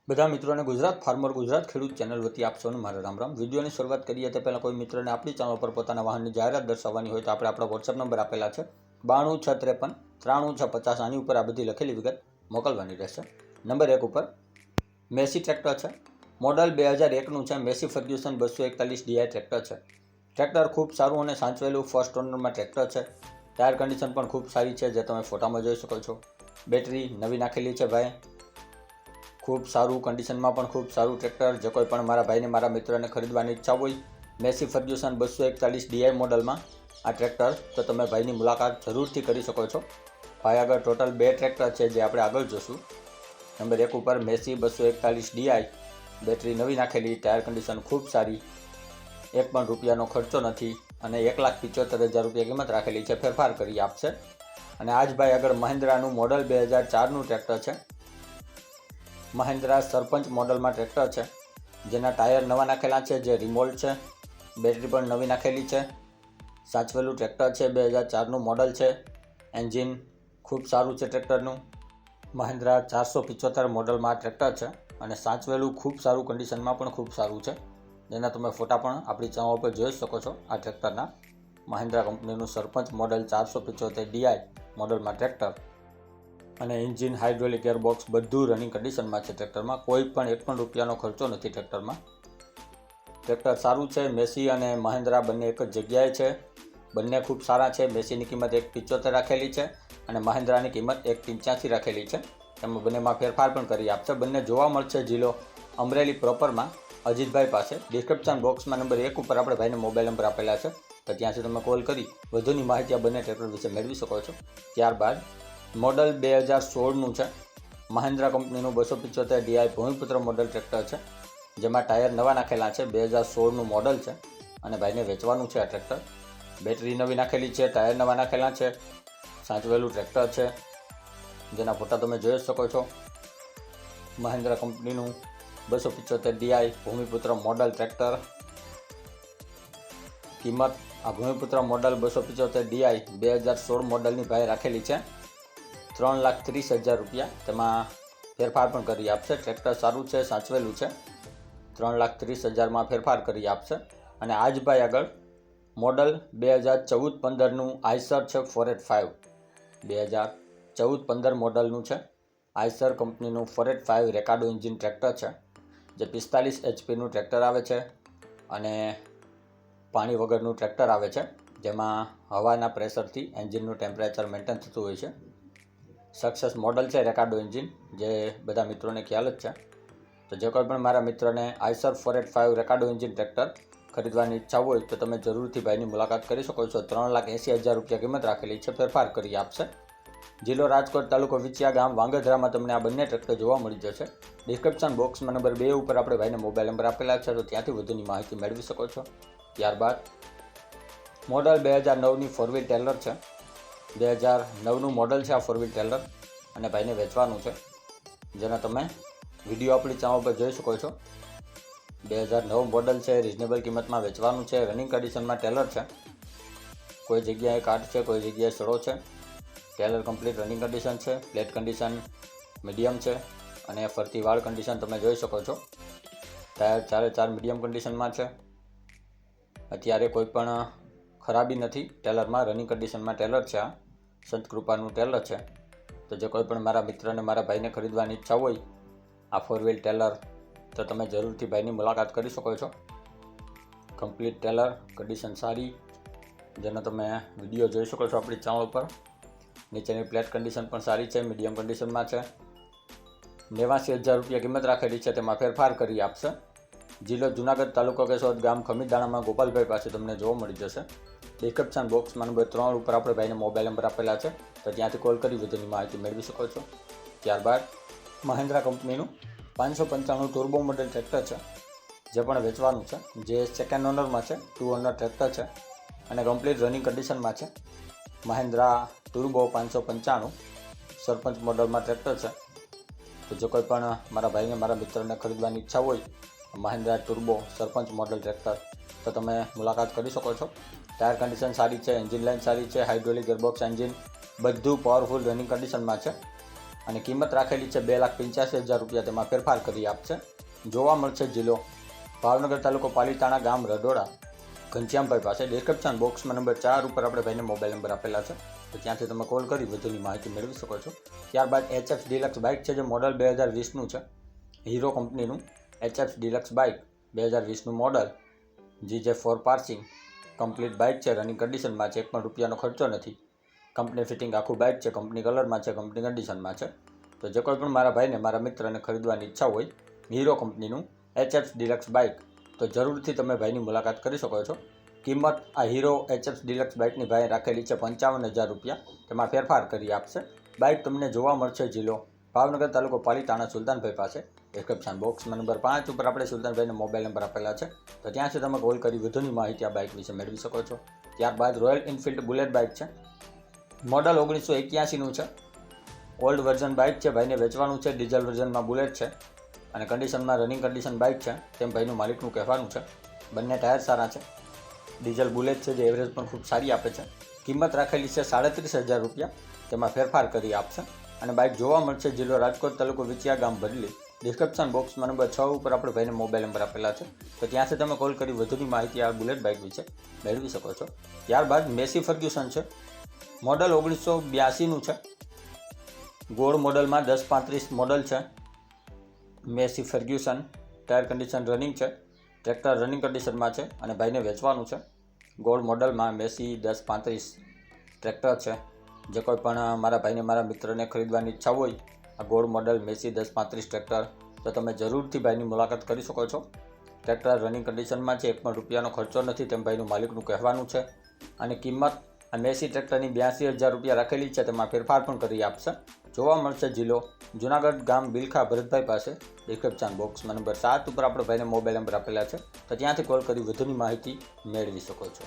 બધા મિત્રોને ગુજરાત ફાર્મર ગુજરાત ખેડૂત ચેનલ વતી આપ સૌને મારા રામ રામ। વિડીયોની શરૂઆત કરીએ તે પહેલાં કોઈ મિત્રને આપણી ચેનલ પર પોતાના વાહનની જાહેરાત દર્શાવવાની હોય તો આપણે આપણા વોટ્સએપ નંબર આપેલા છે 92 653 93 650। આની ઉપર આ બધી લખેલી વિગત મોકલવાની રહેશે। નંબર 1 ઉપર મેસી ટ્રેક્ટર છે, મોડલ 2001નું છે। મેસી ફર્ગ્યુસન 241 DI ટ્રેક્ટર છે। ટ્રેક્ટર ખૂબ સારું અને સાચવેલું ફર્સ્ટ ઓનરમાં ટ્રેક્ટર છે। ટાયર કન્ડિશન પણ ખૂબ સારી છે, જે તમે ફોટામાં જોઈ શકો છો। બેટરી નવી નાખેલી છે ભાઈ, ખૂબ સારું કન્ડિશનમાં પણ ખૂબ સારું ટ્રેક્ટર। જે કોઈ પણ મારા ભાઈને મારા મિત્રને ખરીદવાની ઈચ્છા હોય મેસી ફર્ગ્યુસન 241 DI મોડલમાં આ ટ્રેક્ટર, તો તમે ભાઈની મુલાકાત જરૂરથી કરી શકો છો। ભાઈ આગળ ટોટલ 2 ટ્રેક્ટર છે જે આપણે આગળ જોશું। નંબર 1 ઉપર મેસી 241 DI, બેટરી નવી નાખેલી, ટાયર કન્ડિશન ખૂબ સારી, એક પણ રૂપિયાનો ખર્ચો નથી અને 1,75,000 રૂપિયા કિંમત રાખેલી છે, ફેરફાર કરી આપશે। અને આજ ભાઈ આગળ મહિન્દ્રાનું મોડલ 2004નું ટ્રેક્ટર છે। મહિન્દ્રા સરપંચ મોડલમાં ટ્રેક્ટર છે, જેના ટાયર નવા નાખેલા છે, જે રિમોલ્ડ છે। બેટરી પણ નવી નાખેલી છે, સાચવેલું ટ્રેક્ટર છે, 2004નું મોડલ છે। એન્જિન ખૂબ સારું છે ટ્રેક્ટરનું। મહિન્દ્રા 475 મોડલમાં ટ્રેક્ટર છે અને સાચવેલું ખૂબ સારું કન્ડિશનમાં પણ ખૂબ સારું છે, જેના તમે ફોટા પણ આપણી ચેનલ પર જોઈ શકો છો। આ ટ્રેક્ટરના મહિન્દ્રા કંપનીનું સરપંચ મોડલ 475 DI મોડલમાં ટ્રેક્ટર અને એન્જિન, હાઇડ્રોલિક ગિયરબોક્સ બધું રનિંગ કન્ડિશનમાં છે। ટ્રેક્ટરમાં કોઈ પણ 1 પણ રૂપિયાનો ખર્ચો નથી ટ્રેક્ટરમાં। ટ્રેક્ટર સારું છે। મેસી અને મહિન્દ્રા બંને એક જ જગ્યાએ છે, બંને ખૂબ સારા છે। મેસીની કિંમત 1,75,000 રાખેલી છે અને મહિન્દ્રાની કિંમત 1,85,000 રાખેલી છે। એમાં બંનેમાં ફેરફાર પણ કરી આપશે। બંને જોવા મળશે જિલ્લો અમરેલી પ્રોપરમાં અજીતભાઈ પાસે। ડિસ્ક્રિપ્શન બોક્સમાં નંબર 1 ઉપર આપણે ભાઈને મોબાઈલ નંબર આપેલા છે, તો ત્યાંથી તમે કોલ કરી વધુની માહિતી આ બંને ટ્રેક્ટર વિશે મેળવી શકો છો। ત્યારબાદ મોડલ 2016નું છે, મહિન્દ્રા કંપનીનું 275 DI ભૂમિપુત્ર મોડલ ટ્રેક્ટર છે, જેમાં ટાયર નવા નાખેલા છે। 2016નું મોડલ છે અને ભાઈને વેચવાનું છે આ ટ્રેક્ટર। બેટરી નવી નાખેલી છે, ટાયર નવા નાખેલા છે, સાચવેલું ટ્રેક્ટર છે, જેના ફોટા તમે જોઈ શકો છો। મહિન્દ્રા કંપનીનું 275 DI ભૂમિપુત્ર મોડલ ટ્રેક્ટર, કિંમત આ ભૂમિપુત્ર મોડલ 275 DI 2016 મોડલની ભાઈ રાખેલી છે 3,30,000 રૂપિયા, તેમાં ફેરફાર પણ કરી આપશે। ટ્રેક્ટર સારું છે, સાચવેલું છે, 3,30,000માં ફેરફાર કરી આપશે। અને આજ ભાઈ આગળ મોડલ 2014-15નું આઈસર છે 485, 2014-15 મોડલનું છે। આઈસર કંપનીનું 485 રેકાર્ડો એન્જિન ટ્રેક્ટર છે, જે 45 HPનું ટ્રેક્ટર આવે છે અને પાણી વગરનું ટ્રેક્ટર આવે છે, જેમાં હવાના પ્રેશરથી એન્જિનનું ટેમ્પરેચર મેન્ટેન થતું હોય છે। સક્સેસ મોડલ છે રેકાર્ડો એન્જિન, જે બધા મિત્રોને ખ્યાલ જ છે। તો જે કોઈ પણ મારા મિત્રને આઈસર 485 રેકાર્ડો એન્જિન ટ્રેક્ટર ખરીદવાની ઈચ્છા હોય તો તમે જરૂરથી ભાઈની મુલાકાત કરી શકો છો। 3,80,000 રૂપિયા કિંમત રાખેલી છે, ફેરફાર કરી આપશે। જિલ્લો રાજકોટ, તાલુકો વિછિયા, ગામ વાંગધરામાં તમને આ બંને ટ્રેક્ટર જોવા મળી જશે। ડિસ્ક્રિપ્શન બોક્સમાં નંબર 2 ઉપર આપણે ભાઈને મોબાઈલ નંબર આપેલા છે, તો ત્યાંથી વધુની માહિતી મેળવી શકો છો। ત્યારબાદ મોડલ 2009ની 4 વ્હીલ ટેલર છે, 2009નું મોડલ છે આ 4 વ્હીલ ટેલર અને ભાઈને વેચવાનું છે, જેના તમે વિડીયો આપણી ચેનલ પર જોઈ શકો છો। 2009 મોડલ છે, રિઝનેબલ કિંમતમાં વેચવાનું છે। રનિંગ કન્ડિશનમાં ટેલર છે, કોઈ જગ્યાએ કાટ છે, કોઈ જગ્યાએ સડો છે। ટેલર કમ્પ્લીટ રનિંગ કન્ડિશન છે, પ્લેટ કન્ડિશન મીડિયમ છે અને ફરતી વાળ કન્ડિશન તમે જોઈ શકો છો। ટાયર 4 મીડિયમ કન્ડિશનમાં છે, અત્યારે કોઈ પણ ખરાબી નથી ટેલરમાં, રનિંગ કન્ડિશનમાં ટેલર છે। આ સંત કૃપાનું ટેલર છે। તો જે કોઈ પણ મારા મિત્રને મારા ભાઈને ખરીદવાની ઈચ્છા હોય આ 4 વ્હીલ ટેલર, તો તમે જરૂરથી ભાઈની મુલાકાત કરી શકો છો। કમ્પ્લીટ ટેલર, કન્ડિશન સારી, જેનો તમે વિડીયો જોઈ શકો છો આપણી ચેનલ પર। નીચેની પ્લેટ કન્ડિશન પણ સારી છે, મીડિયમ કન્ડિશનમાં છે। 89,000 રૂપિયા કિંમત રાખેલી છે, તેમાં ફેરફાર કરી આપશે। જિલ્લો જુનાગઢ, તાલુકો કેશોદ, ગામ ખમીદાણામાં ગોપાલભાઈ પાસે તમને જોવા મળી જશે। ડિસ્ક્રિપ્શન બોક્સમાં નંબર 3 ઉપર આપણે ભાઈને મોબાઈલ નંબર આપેલા છે, તો ત્યાંથી કોલ કરી વધુની માહિતી મેળવી શકો છો। ત્યારબાદ મહિન્દ્રા કંપનીનું 595 ટર્બો મોડેલ ટ્રેક્ટર છે, જે પણ વેચવાનું છે, જે સેકન્ડ ઓનરમાં છે, 2 ઓનર ટ્રેક્ટર છે અને કમ્પ્લીટ રનિંગ કન્ડિશનમાં છે। મહિન્દ્રા ટર્બો 595 સરપંચ મોડલમાં ટ્રેક્ટર છે। તો જો કોઈ પણ મારા ભાઈને મારા મિત્રને ખરીદવાની ઈચ્છા હોય મહિન્દ્રા ટર્બો સરપંચ મોડલ ટ્રેક્ટર, તો તમે મુલાકાત કરી શકો છો। ટાયર કન્ડિશન સારી છે, એન્જિન લાઇન સારી છે, હાઇડ્રોલિક ગિયરબોક્સ એન્જિન બધું પાવરફુલ રનિંગ કન્ડિશનમાં છે। અને કિંમત રાખેલી છે 2,85,000 રૂપિયા, તેમાં ફેરફાર કરી આપશે. જોવા મળશે જિલ્લો ભાવનગર, તાલુકો પાલીતાણા, ગામ રડોડા, ઘનશ્યામભાઈ પાસે. ડિસ્ક્રિપ્શન બોક્સમાં નંબર 4 ઉપર આપણે ભાઈને મોબાઈલ નંબર આપેલા છે, તો ત્યાંથી તમે કોલ કરી વધુની માહિતી મેળવી શકો છો. ત્યારબાદ HF ડિલક્સ બાઇક છે, જે મોડલ 2020નું છે, હીરો કંપનીનું HF ડિલક્સ બાઇક 2020નું model, GJ4 passing, complete bike છે, રનિંગ કન્ડિશનમાં છે, 1 પણ રૂપિયાનો ખર્ચો નથી, કંપની ફિટિંગ આખું બાઇક છે, કંપની કલરમાં છે, કંપની કન્ડિશનમાં છે. તો જે કોઈ પણ મારા ભાઈને, મારા મિત્રને ખરીદવાની ઈચ્છા હોય હીરો કંપનીનું HF ડિલક્સ બાઇક, તો જરૂરથી તમે ભાઈની મુલાકાત કરી શકો છો. કિંમત આ હીરો HF ડિલક્સ બાઇકની ભાઈ રાખેલી છે 55,000 રૂપિયા, તેમાં ફેરફાર કરી આપશે. બાઇક તમને જોવા મળશે જિલ્લો ભાવનગર, તાલુકો પાલીતાણા, સુલતાનભાઈ પાસે. ડિસ્ક્રિપ્શન બોક્સમાં નંબર 5 ઉપર આપણે સુલતાનભાઈને મોબાઈલ નંબર આપેલા છે, તો ત્યાંથી તમે કોલ કરી વધુની માહિતી આ બાઇક વિશે મેળવી શકો છો. ત્યારબાદ રોયલ એનફિલ્ડ બુલેટ બાઇક છે, મોડલ 1981નું છે, ઓલ્ડ વર્ઝન બાઇક છે, ભાઈને વેચવાનું છે. ડીઝલ વર્ઝનમાં બુલેટ છે અને કન્ડિશનમાં રનિંગ કન્ડિશન બાઇક છે, તેમ ભાઈનું માલિકનું કહેવાનું છે. બંને ટાયર સારા છે. ડીઝલ બુલેટ છે, જે એવરેજ પણ ખૂબ સારી આપે છે. કિંમત રાખેલી છે 37,000 રૂપિયા, તેમાં ફેરફાર કરી આપશે. અને બાઇક જોવા મળશે જિલ્લો રાજકોટ, તાલુકો વિછિયા, ગામ બદલી. ડિસ્ક્રિપ્શન બોક્સમાં નંબર 6 ઉપર આપણે ભાઈને મોબાઈલ નંબર આપેલા છે, તો ત્યાંથી તમે કોલ કરી વધુની માહિતી આ બુલેટ બાઇક વિશે મેળવી શકો છો. ત્યારબાદ મેસી ફર્ગ્યુસન છે, મોડલ 1982નું છે, ગોળ મોડલમાં 1035 મોડલ છે. Massey Ferguson, tyre condition running છે, ટ્રેક્ટર રનિંગ કન્ડિશનમાં છે અને ભાઈને વેચવાનું છે. ગોળ મોડલમાં મેસી 1035 ટ્રેક્ટર છે. જે કોઈ પણ મારા ભાઈને, મારા મિત્રને ખરીદવાની ઈચ્છા હોય આ ગોળ મોડલ મેસી 1035 ટ્રેક્ટર, તો તમે જરૂરથી ભાઈની મુલાકાત કરી શકો છો. ટ્રેક્ટર રનિંગ કન્ડિશનમાં છે, 1 પણ રૂપિયાનો ખર્ચો નથી, તેમ ભાઈનું માલિકનું કહેવાનું છે. અને કિંમત આ મેસી ટ્રેક્ટરની 82,000 રૂપિયા રાખેલી છે, તેમાં ફેરફાર પણ કરી આપશે. જોવા મળશે જિલ્લો જુનાગઢ, ગામ બિલખા, ભરતભાઈ પાસે. ડિસ્ક્રિપ્શન બોક્સમાં નંબર 7 ઉપર આપણે ભાઈને મોબાઈલ નંબર આપેલા છે, તો ત્યાંથી કોલ કરી વધુની માહિતી મેળવી શકો છો.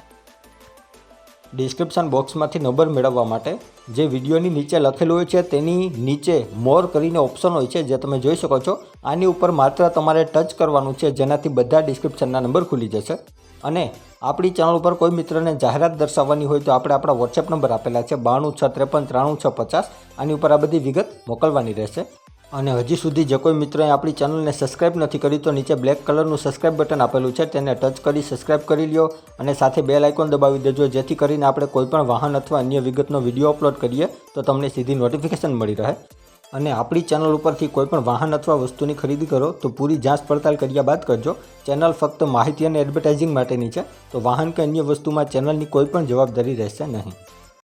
ડિસ્ક્રિપ્શન બોક્સમાંથી નંબર મેળવવા માટે જે વિડીયોની નીચે લખેલું હોય છે તેની નીચે મોર કરીને ઓપ્શન હોય છે, જે તમે જોઈ શકો છો. આની ઉપર માત્ર તમારે ટચ કરવાનું છે, જેનાથી બધા ડિસ્ક્રિપ્શનના નંબર ખુલી જશે. અને આપણી ચેનલ ઉપર કોઈ મિત્રને જાહેરાત દર્શાવવાની હોય તો આપણે આપણા વોટ્સએપ નંબર આપેલા છે 9263539650. આની ઉપર આ બધી વિગત મોકલવાની રહેશે. અને હજી સુધી જે કોઈ મિત્રએ આપણી ચેનલને સબસ્ક્રાઇબ નથી કરી તો નીચે બ્લેક કલરનું સબસ્ક્રાઇબ બટન આપેલું છે, તેને ટચ કરી સબસ્ક્રાઇબ કરી લ્યો અને સાથે બેલ આઇકોન દબાવી દેજો, જેથી કરીને આપણે કોઈપણ વાહન અથવા અન્ય વિગતનો વિડીયો અપલોડ કરીએ તો તમને સીધી નોટિફિકેશન મળી રહે. અને આપણી ચેનલ ઉપરથી કોઈપણ વાહન અથવા વસ્તુની ખરીદી કરો તો પૂરી જાંચ પડતાલ કર્યા બાદ કરજો. ચેનલ ફક્ત માહિતી અને એડવર્ટાઇઝિંગ માટેની છે, તો વાહન કે અન્ય વસ્તુમાં ચેનલની કોઈ પણ જવાબદારી રહેશે નહીં.